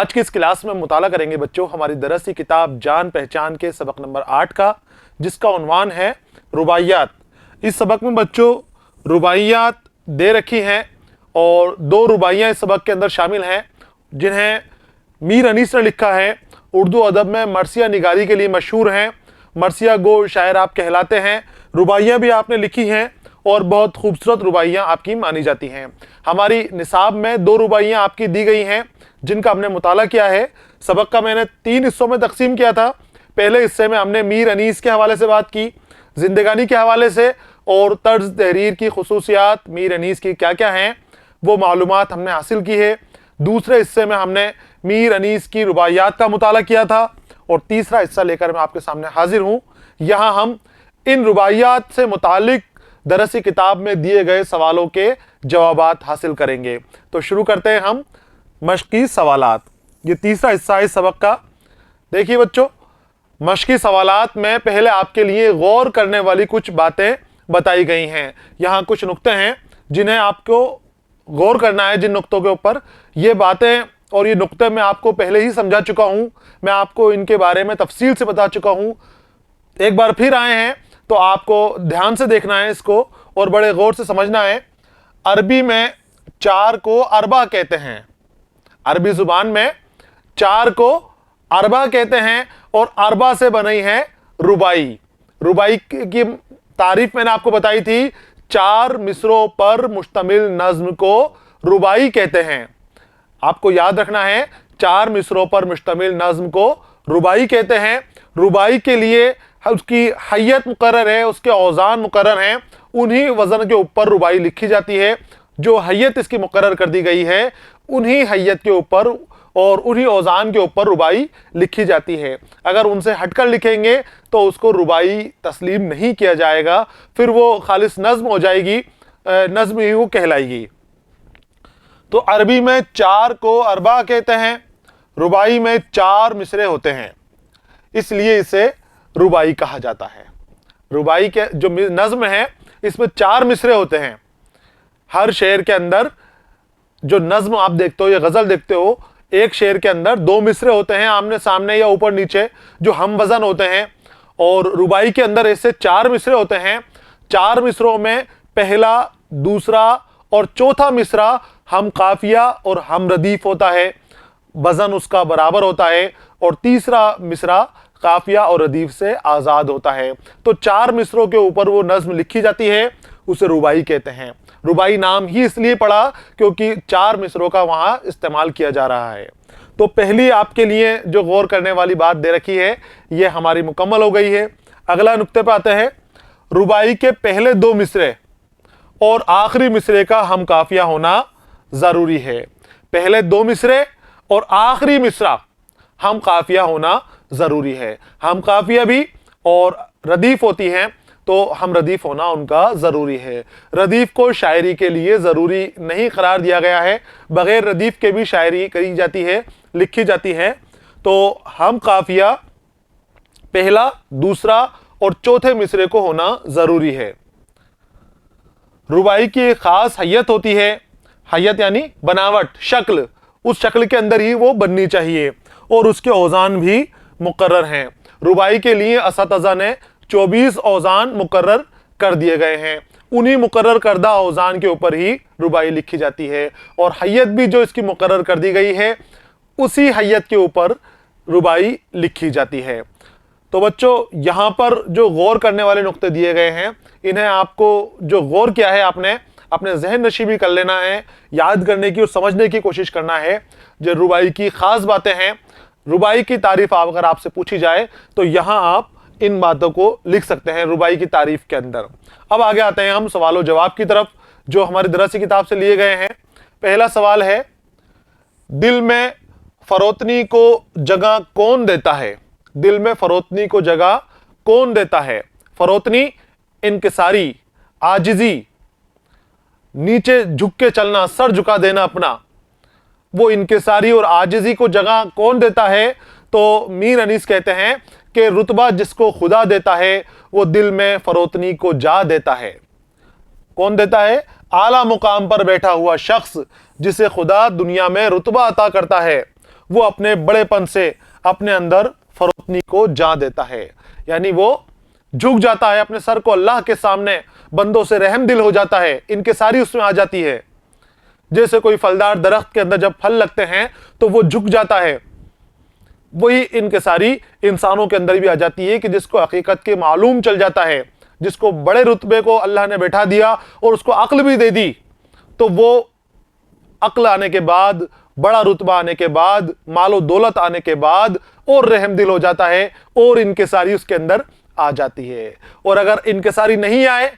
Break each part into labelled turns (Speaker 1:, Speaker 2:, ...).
Speaker 1: आज की इस क्लास में मुताला करेंगे बच्चों हमारी दरसी किताब जान पहचान के सबक नंबर 8 का, जिसका उन्वान है रुबाइयात। इस सबक में बच्चों रुबाइयात दे रखी हैं और 2 रुबाइयाँ इस सबक के अंदर शामिल हैं जिन्हें मीर अनीस ने लिखा है। उर्दू अदब में मरसिया निगारी के लिए मशहूर हैं। मरसिया गो शायर आप कहलाते हैं। रुबाइयाँ भी आपने लिखी हैं और बहुत खूबसूरत रुबाइयाँ आपकी मानी जाती हैं। हमारी निसाब में 2 रुबाइयाँ आपकी दी गई हैं जिनका हमने मुताला किया है। सबक का मैंने 3 हिस्सों में तकसीम किया था। पहले हिस्से में हमने मीर अनीस के हवाले से बात की, जिंदगानी के हवाले से और तर्ज तहरीर की खुसूसियात मीर अनीस की क्या क्या हैं वो मालूमात हमने हासिल की है। दूसरे हिस्से में हमने मीर अनीस की रुबाइयात का मुताला किया था और तीसरा हिस्सा लेकर मैं आपके सामने हाजिर हूँ। यहाँ हम इन रुबाइयात से मुतालिक दरसी किताब में दिए गए सवालों के जवाबात हासिल करेंगे। तो शुरू करते हैं हम मशकी सवालात। ये तीसरा हिस्सा है इस सबक का। देखिए बच्चों, मशकी सवालात में पहले आपके लिए गौर करने वाली कुछ बातें बताई गई हैं। यहाँ कुछ नुक्ते हैं जिन्हें आपको गौर करना है। जिन नुक्तों के ऊपर ये बातें और ये नुक्ते मैं आपको पहले ही समझा चुका हूँ, मैं आपको इनके बारे में तफसील से बता चुका हूँ। एक बार फिर आए हैं तो आपको ध्यान से देखना है इसको और बड़े गौर से समझना है। अरबी में 4 को अरबा कहते हैं। अरबी जुबान में 4 को अरबा कहते हैं और अरबा से बनी है रुबाई। रुबाई की तारीफ मैंने आपको बताई थी। 4 मिसरों पर मुश्तमिल नज्म को रुबाई कहते हैं। आपको याद रखना है, 4 मिसरों पर मुश्तमिल नज्म को रुबाई कहते हैं। रुबाई के लिए उसकी हैयत मुकर्रर है, उसके औज़ान मुकर्रर हैं। उन्हीं वज़न के ऊपर रुबाई लिखी जाती है। जो हैयत इसकी मुकर्रर कर दी गई है उन्हीं हैयत के ऊपर और उन्हीं औज़ान के ऊपर रुबाई लिखी जाती है। अगर उनसे हटकर लिखेंगे तो उसको रुबाई तस्लीम नहीं किया जाएगा, फिर वो खालिस नज्म हो जाएगी, नज्म ही वो कहलाएगी। तो अरबी में 4 को अरबा कहते हैं। रुबाई में 4 मिसरे होते हैं, इसलिए इसे रुबाई कहा जाता है। रुबाई के जो नज्म है इसमें 4 मिसरे होते हैं। हर शेर के अंदर जो नज्म आप देखते हो या गजल देखते हो, एक शेर के अंदर 2 मिसरे होते हैं, आमने सामने या ऊपर नीचे, जो हम वजन होते हैं। और रुबाई के अंदर ऐसे 4 मिसरे होते हैं। 4 मिसरों में पहला, दूसरा और चौथा मिसरा हम काफिया और हम रदीफ होता है, वजन उसका बराबर होता है। और तीसरा मिसरा काफिया और रदीफ से आज़ाद होता है। तो 4 मिसरों के ऊपर वो नज्म लिखी जाती है, उसे रुबाई कहते हैं। रुबाई नाम ही इसलिए पड़ा क्योंकि 4 मिसरों का वहां इस्तेमाल किया जा रहा है। तो पहली आपके लिए जो गौर करने वाली बात दे रखी है ये हमारी मुकम्मल हो गई है। अगला नुक्ते पे आते हैं। रुबाई के पहले 2 मिसरे और आखिरी मिसरे का हम काफिया होना जरूरी है। पहले 2 मिसरे और आखिरी मिसरा हम काफिया होना जरूरी है। हम काफिया भी और रदीफ होती हैं तो हम रदीफ होना उनका जरूरी है। रदीफ को शायरी के लिए जरूरी नहीं करार दिया गया है, बगैर रदीफ के भी शायरी करी जाती है, लिखी जाती है। तो हम काफिया पहला, दूसरा और चौथे मिसरे को होना जरूरी है। रुबाई की एक खास हैयत होती है। हैयत यानी बनावट, शक्ल। उस शक्ल के अंदर ही वो बननी चाहिए और उसके औज़ान भी मुकर्रर हैं। रुबाई के लिए असतज़ा ने 24 औज़ान मुकर्रर कर दिए गए हैं। उन्हीं मुकर्रर करदा औज़ान के ऊपर ही रुबाई लिखी जाती है और हैयत भी जो इसकी मुकर्रर कर दी गई है उसी हैयत के ऊपर रुबाई लिखी जाती है। तो बच्चों, यहाँ पर जो गौर करने वाले नुक्ते दिए गए हैं, इन्हें आपको जो गौर किया है आपने अपने जहन नशीबी कर लेना है, याद करने की और समझने की कोशिश करना है। जो रुबाई की खास बातें हैं, रुबाई की तारीफ अगर आपसे पूछी जाए तो यहाँ आप इन बातों को लिख सकते हैं रुबाई की तारीफ के अंदर। अब आगे आते हैं हम सवालों जवाब की तरफ जो हमारी दरसी किताब से लिए गए हैं। पहला सवाल है, दिल में फरोतनी को जगह कौन देता है? दिल में फरोतनी को जगह कौन देता है? फरोतनी इनकिसारी, आजिजी, नीचे झुक के चलना, सर झुका देना अपना, वो इनकिसारी और आजिजी को जगह कौन देता है? तो मीर अनीस कहते हैं कि रुतबा जिसको खुदा देता है वो दिल में फरोतनी को जा देता है। कौन देता है? आला मुकाम पर बैठा हुआ शख्स जिसे खुदा दुनिया में रुतबा अता करता है, वो अपने बड़ेपन से अपने अंदर फरोतनी को जा देता है, यानी वो झुक जाता है अपने सर को अल्लाह के सामने, बंदों से रहम दिल हो जाता है, इनकिसारी उसमें आ जाती है। जैसे कोई फलदार दरख्त के अंदर जब फल लगते हैं तो वो झुक जाता है, वही इनकिसारी इंसानों के अंदर भी आ जाती है कि जिसको हकीकत के मालूम चल जाता है, जिसको बड़े रुतबे को अल्लाह ने बैठा दिया और उसको अक्ल भी दे दी, तो वो अक्ल आने के बाद, बड़ा रुतबा आने के बाद, मालो दौलत आने के बाद और रहम दिल हो जाता है और इनकिसारी उसके अंदर आ जाती है। और अगर इनकिसारी नहीं आए,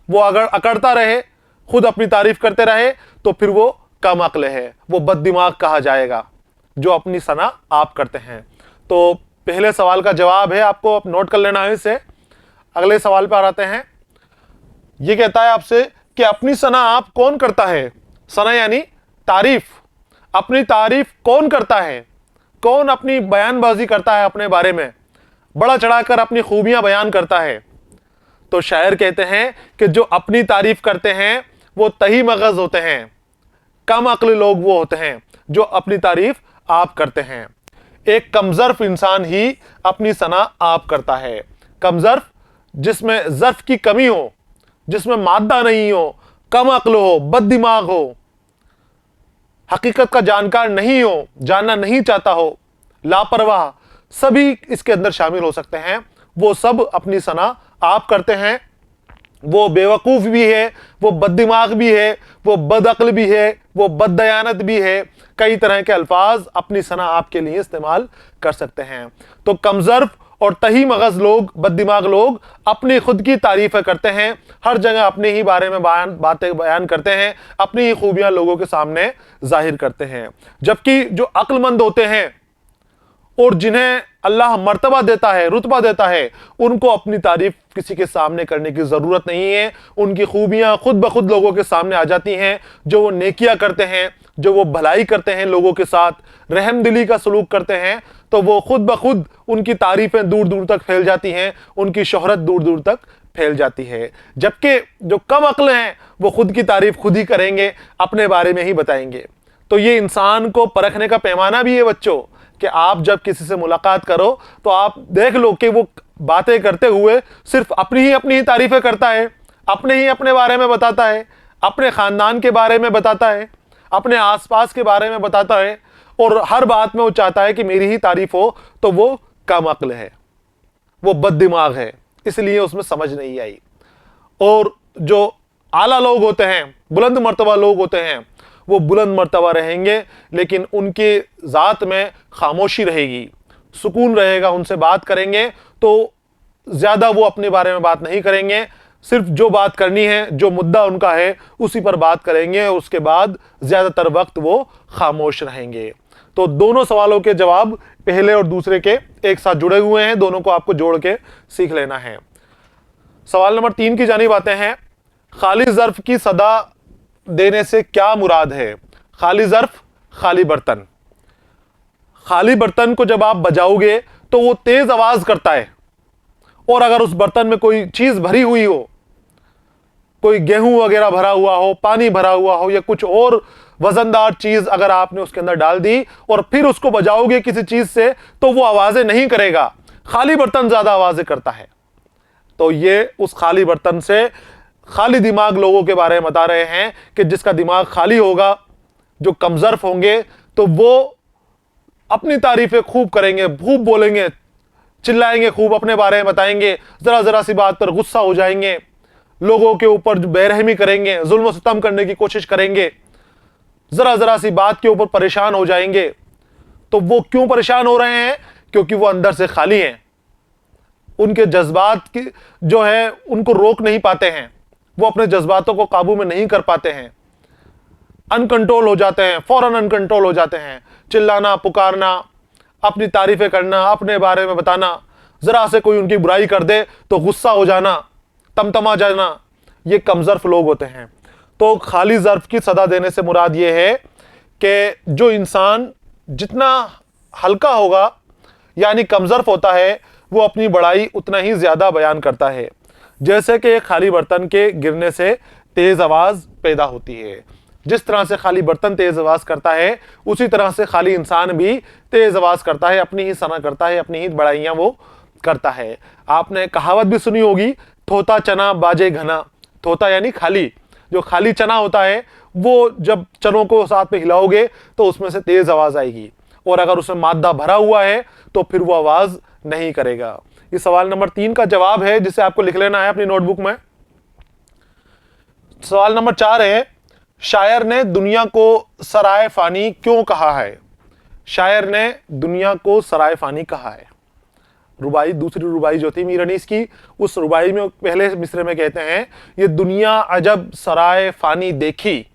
Speaker 1: वो अगर अकड़ता रहे, खुद अपनी तारीफ करते रहे, तो फिर वो कम अक्ल है, वो बददिमाग कहा जाएगा, जो अपनी सना आप करते हैं। तो पहले सवाल का जवाब है, आपको नोट कर लेना है इसे। अगले सवाल पर आते हैं। ये कहता है आपसे कि अपनी सना आप कौन करता है? सना यानी तारीफ। अपनी तारीफ कौन करता है? कौन अपनी बयानबाजी करता है अपने बारे में, बड़ा चढ़ाकर अपनी खूबियां बयान करता है? तो शायर कहते हैं कि जो अपनी तारीफ करते हैं वो तही मगज होते हैं, कम अक्ल लोग वो होते हैं जो अपनी तारीफ आप करते हैं। एक कमजर्फ इंसान ही अपनी सना आप करता है। कमजर्फ, जिसमें जर्फ की कमी हो, जिसमें मादा नहीं हो, कम अक्ल हो, बददिमाग हो, हकीकत का जानकार नहीं हो, जानना नहीं चाहता हो, लापरवाह, सभी इसके अंदर शामिल हो सकते हैं। वो सब अपनी सना आप करते हैं। वो बेवकूफ भी है, वो बददिमाग भी है, वो बदअक्ल भी है, वो बददयानत भी है। कई तरह के अल्फाज अपनी सना आपके लिए इस्तेमाल कर सकते हैं। तो कमजर्फ और तही मगज लोग, बददिमाग लोग अपनी खुद की तारीफें करते हैं, हर जगह अपने ही बारे में बातें बयान करते हैं, अपनी ही खूबियां लोगों के सामने जाहिर करते हैं। जबकि जो अक्लमंद होते हैं और जिन्हें अल्लाह मर्तबा देता है, रुतबा देता है, उनको अपनी तारीफ किसी के सामने करने की जरूरत नहीं है। उनकी खूबियां खुद ब खुद लोगों के सामने आ जाती हैं। जो वो नेकियां करते हैं, जो वो भलाई करते हैं, लोगों के साथ रहमदिली का सलूक करते हैं, तो वो खुद ब खुद उनकी तारीफें दूर दूर तक फैल जाती हैं, उनकी शोहरत दूर दूर तक फैल जाती है। जबकि जो कम अक्ल हैं वो खुद की तारीफ खुद ही करेंगे, अपने बारे में ही बताएंगे। तो ये इंसान को परखने का पैमाना भी है बच्चों, कि आप जब किसी से मुलाकात करो तो आप देख लो कि वो बातें करते हुए सिर्फ अपनी ही तारीफें करता है, अपने ही अपने बारे में बताता है, अपने खानदान के बारे में बताता है, अपने आसपास के बारे में बताता है, और हर बात में वो चाहता है कि मेरी ही तारीफ हो, तो वो कम अक्ल है, वो बददिमाग है, इसलिए उसमें समझ नहीं आई। और जो आला लोग होते हैं, बुलंद मर्तबा लोग होते हैं, वो बुलंद मर्तबा रहेंगे, लेकिन उनके ज़ात में खामोशी रहेगी, सुकून रहेगा। उनसे बात करेंगे तो ज़्यादा वो अपने बारे में बात नहीं करेंगे, सिर्फ जो बात करनी है, जो मुद्दा उनका है, उसी पर बात करेंगे, और उसके बाद ज़्यादातर वक्त वो खामोश रहेंगे। तो दोनों सवालों के जवाब पहले और दूसरे के एक साथ जुड़े हुए हैं, दोनों को आपको जोड़ के सीख लेना है। सवाल नंबर 3 की जानिब आते हैं। खाली ज़र्फ की सदा देने से क्या मुराद है? खाली ज़र्फ, खाली बर्तन। खाली बर्तन को जब आप बजाओगे तो वो तेज आवाज करता है, और अगर उस बर्तन में कोई चीज भरी हुई हो, कोई गेहूं वगैरह भरा हुआ हो, पानी भरा हुआ हो, या कुछ और वजनदार चीज अगर आपने उसके अंदर डाल दी और फिर उसको बजाओगे किसी चीज से, तो वो आवाजें नहीं करेगा। खाली बर्तन ज्यादा आवाजें करता है। तो ये उस खाली बर्तन से खाली दिमाग लोगों के बारे में बता रहे हैं कि जिसका दिमाग खाली होगा, जो कमजर्फ होंगे, तो वो अपनी तारीफें खूब करेंगे, खूब बोलेंगे, चिल्लाएंगे, खूब अपने बारे में बताएंगे, जरा जरा सी बात पर गुस्सा हो जाएंगे, लोगों के ऊपर बेरहमी करेंगे, जुल्म सितम करने की कोशिश करेंगे, जरा जरा सी बात के ऊपर परेशान हो जाएंगे। तो वो क्यों परेशान हो रहे हैं? क्योंकि वो अंदर से खाली हैं। उनके जज्बात की जो है उनको रोक नहीं पाते हैं, वो अपने जज्बातों को काबू में नहीं कर पाते हैं, अनकंट्रोल हो जाते हैं, फौरन अनकंट्रोल हो जाते हैं। चिल्लाना, पुकारना, अपनी तारीफें करना, अपने बारे में बताना, जरा से कोई उनकी बुराई कर दे तो गुस्सा हो जाना, तमतमा जाना, ये कमजर्फ लोग होते हैं। तो खाली ज़र्फ की सदा देने से मुराद ये है कि जो इंसान जितना हल्का होगा, यानी कमजर्फ होता है, वो अपनी बड़ाई उतना ही ज्यादा बयान करता है। जैसे कि खाली बर्तन के गिरने से तेज आवाज पैदा होती है, जिस तरह से खाली बर्तन तेज आवाज करता है, उसी तरह से खाली इंसान भी तेज आवाज करता है, अपनी ही सना करता है, अपनी ही बड़ाइयां वो करता है। आपने कहावत भी सुनी होगी, थोता चना बाजे घना। थोता यानी खाली, जो खाली चना होता है वो जब चनों को साथ में हिलाओगे तो उसमें से तेज आवाज आएगी, और अगर उसमें मादा भरा हुआ है तो फिर वो आवाज नहीं करेगा। ये सवाल नंबर 3 का जवाब है, जिसे आपको लिख लेना है अपनी नोटबुक में। सवाल नंबर 4 है, शायर ने दुनिया को सराय फानी क्यों कहा है? शायर ने दुनिया को सराय फानी कहा है। रुबाई, दूसरी रुबाई जो थी मीर अनीस की, उस रुबाई में पहले मिसरे में कहते हैं, ये दुनिया अजब सराय फानी देखी,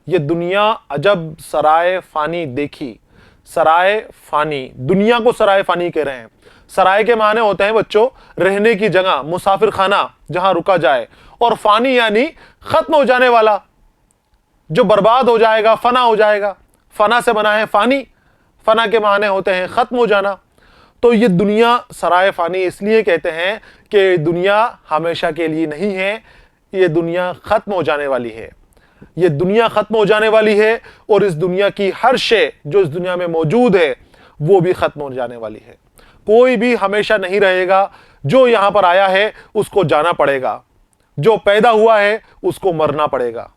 Speaker 1: ये दुनिया अजब सराय फानी देखी। सराय फानी, दुनिया को सराय फानी कह रहे हैं। सराय के माने होते हैं बच्चों रहने की जगह, मुसाफिर खाना जहां रुका जाए, और फानी यानी खत्म हो जाने वाला, जो बर्बाद हो जाएगा, फना हो जाएगा। फना से बना है फानी, फना के माने होते हैं खत्म हो जाना। तो ये दुनिया सराय फानी इसलिए कहते हैं कि दुनिया हमेशा के लिए नहीं है, ये दुनिया खत्म हो जाने वाली है। ये दुनिया खत्म हो जाने वाली है, और इस दुनिया की हर शे जो इस दुनिया में मौजूद है वो भी खत्म हो जाने वाली है। कोई भी हमेशा नहीं रहेगा। जो यहां पर आया है उसको जाना पड़ेगा, जो पैदा हुआ है उसको मरना पड़ेगा।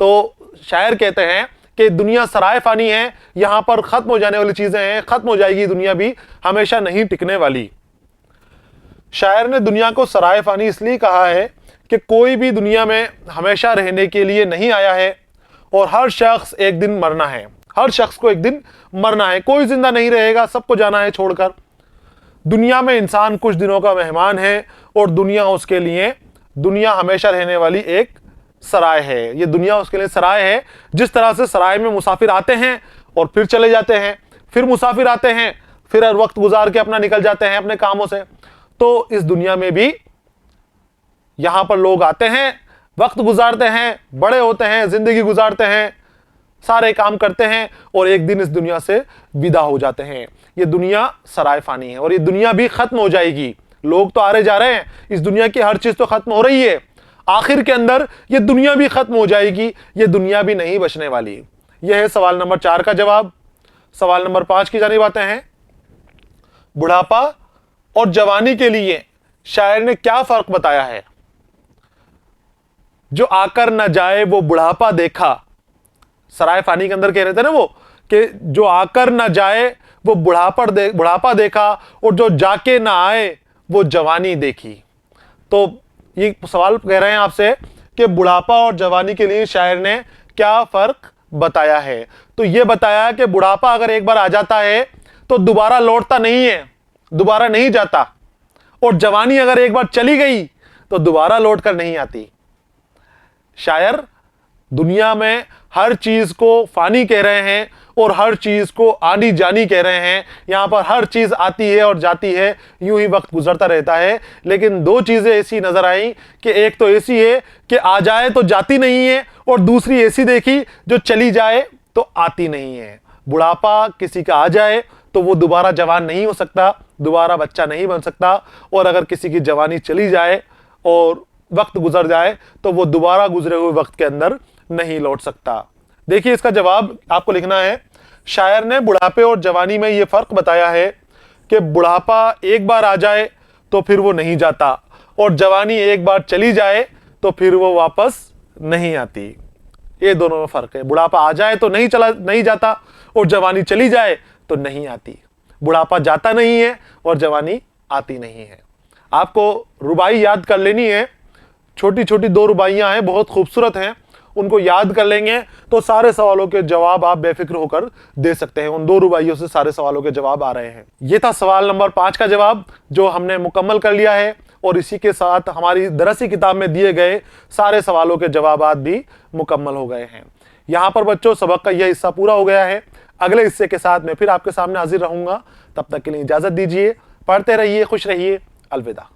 Speaker 1: तो शायर कहते हैं कि दुनिया सराय फानी है, यहां पर खत्म हो जाने वाली चीजें हैं, खत्म हो जाएगी दुनिया भी, हमेशा नहीं टिकने वाली। शायर ने दुनिया को सराय फानी इसलिए कहा है कि कोई भी दुनिया में हमेशा रहने के लिए नहीं आया है, और हर शख्स एक दिन मरना है। हर शख्स को एक दिन मरना है, कोई जिंदा नहीं रहेगा, सबको जाना है छोड़कर। दुनिया में इंसान कुछ दिनों का मेहमान है, और दुनिया उसके लिए, दुनिया हमेशा रहने वाली एक सराय है। ये दुनिया उसके लिए सराय है। जिस तरह से सराय में मुसाफिर आते हैं और फिर चले जाते हैं, फिर मुसाफिर आते हैं, फिर हर वक्त गुजार के अपना निकल जाते हैं अपने कामों से, तो इस दुनिया में भी यहां पर लोग आते हैं, वक्त गुजारते हैं, बड़े होते हैं, जिंदगी गुजारते हैं, सारे काम करते हैं, और एक दिन इस दुनिया से विदा हो जाते हैं। ये दुनिया सराय फानी है, और ये दुनिया भी खत्म हो जाएगी। लोग तो आ रहे जा रहे हैं, इस दुनिया की हर चीज तो खत्म हो रही है, आखिर के अंदर ये दुनिया भी खत्म हो जाएगी, ये दुनिया भी नहीं बचने वाली। यह है सवाल नंबर 4 का जवाब। सवाल नंबर 5 की जानिब आते हैं। बुढ़ापा और जवानी के लिए शायर ने क्या फर्क बताया है? जो आकर न जाए वो बुढ़ापा देखा, सराय फानी के अंदर कह रहे थे ना वो, कि जो आकर न जाए वो बुढ़ापा देखा, और जो जाके ना आए वो जवानी देखी। तो ये सवाल कह रहे हैं आपसे कि बुढ़ापा और जवानी के लिए शायर ने क्या फर्क बताया है? तो ये बताया कि बुढ़ापा अगर एक बार आ जाता है तो दोबारा लौटता नहीं है, दोबारा नहीं जाता, और जवानी अगर एक बार चली गई तो दोबारा लौट कर नहीं आती। शायर दुनिया में हर चीज को फानी कह रहे हैं, और हर चीज को आनी जानी कह रहे हैं। यहां पर हर चीज आती है और जाती है, यूं ही वक्त गुजरता रहता है। लेकिन दो चीजें ऐसी नजर आई कि एक तो ऐसी है कि आ जाए तो जाती नहीं है, और दूसरी ऐसी देखी जो चली जाए तो आती नहीं है। बुढ़ापा किसी का आ जाए तो वो दोबारा जवान नहीं हो सकता, दोबारा बच्चा नहीं बन सकता, और अगर किसी की जवानी चली जाए और वक्त गुजर जाए तो वो दोबारा गुजरे हुए वक्त के अंदर नहीं लौट सकता। देखिए इसका जवाब आपको लिखना है। शायर ने बुढ़ापे और जवानी में यह फर्क बताया है कि बुढ़ापा एक बार आ जाए तो फिर वो नहीं जाता, और जवानी एक बार चली जाए तो फिर वो वापस नहीं आती। ये दोनों में फर्क है। बुढ़ापा आ जाए तो नहीं जाता, और जवानी चली जाए तो नहीं आती। बुढ़ापा जाता नहीं है और जवानी आती नहीं है। आपको रुबाई याद कर लेनी है। छोटी छोटी 2 रुबाइयां हैं, बहुत खूबसूरत हैं, उनको याद कर लेंगे तो सारे सवालों के जवाब आप बेफिक्र होकर दे सकते हैं। उन 2 रुबाइयों से सारे सवालों के जवाब आ रहे हैं। ये था सवाल नंबर 5 का जवाब, जो हमने मुकम्मल कर लिया है, और इसी के साथ हमारी दरसी किताब में दिए गए सारे सवालों के जवाब भी मुकम्मल हो गए हैं। यहाँ पर बच्चों सबक का यह हिस्सा पूरा हो गया है। अगले हिस्से के साथ मैं फिर आपके सामने हाजिर रहूंगा। तब तक के लिए इजाजत दीजिए। पढ़ते रहिए, खुश रहिए। अलविदा।